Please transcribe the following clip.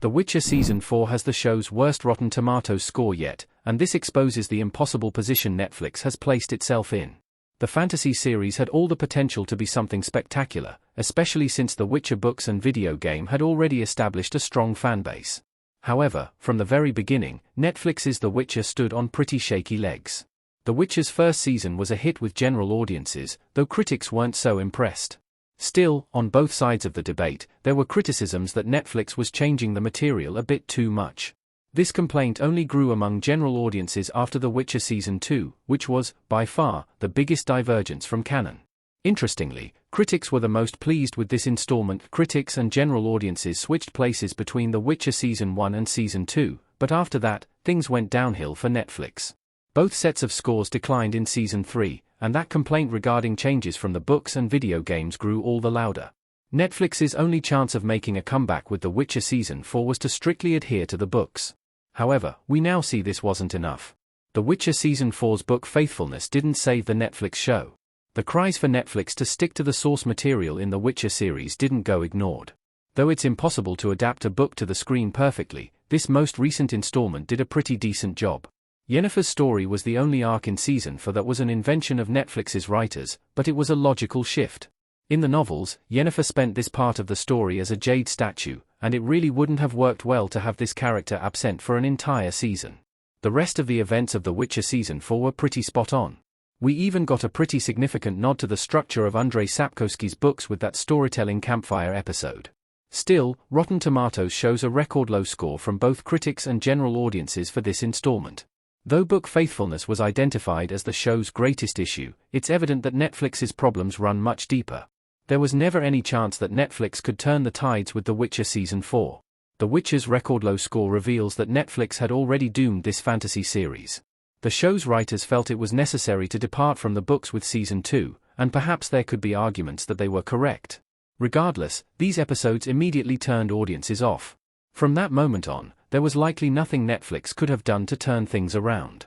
The Witcher Season 4 has the show's worst Rotten Tomatoes score yet, and this exposes the impossible position Netflix has placed itself in. The fantasy series had all the potential to be something spectacular, especially since the Witcher books and video game had already established a strong fanbase. However, from the very beginning, Netflix's The Witcher stood on pretty shaky legs. The Witcher's first season was a hit with general audiences, though critics weren't so impressed. Still, on both sides of the debate, there were criticisms that Netflix was changing the material a bit too much. This complaint only grew among general audiences after The Witcher Season 2, which was, by far, the biggest divergence from canon. Interestingly, critics were the most pleased with this installment. Critics and general audiences switched places between The Witcher Season 1 and Season 2, but after that, things went downhill for Netflix. Both sets of scores declined in Season 3, and that complaint regarding changes from the books and video games grew all the louder. Netflix's only chance of making a comeback with The Witcher Season 4 was to strictly adhere to the books. However, we now see this wasn't enough. The Witcher Season 4's book faithfulness didn't save the Netflix show. The cries for Netflix to stick to the source material in the Witcher series didn't go ignored. Though it's impossible to adapt a book to the screen perfectly, this most recent installment did a pretty decent job. Yennefer's story was the only arc in Season 4 that was an invention of Netflix's writers, but it was a logical shift. In the novels, Yennefer spent this part of the story as a jade statue, and it really wouldn't have worked well to have this character absent for an entire season. The rest of the events of The Witcher Season 4 were pretty spot on. We even got a pretty significant nod to the structure of Andrzej Sapkowski's books with that storytelling campfire episode. Still, Rotten Tomatoes shows a record low score from both critics and general audiences for this installment. Though book faithfulness was identified as the show's greatest issue, it's evident that Netflix's problems run much deeper. There was never any chance that Netflix could turn the tides with The Witcher Season 4. The Witcher's record low score reveals that Netflix had already doomed this fantasy series. The show's writers felt it was necessary to depart from the books with Season 2, and perhaps there could be arguments that they were correct. Regardless, these episodes immediately turned audiences off. From that moment on, there was likely nothing Netflix could have done to turn things around.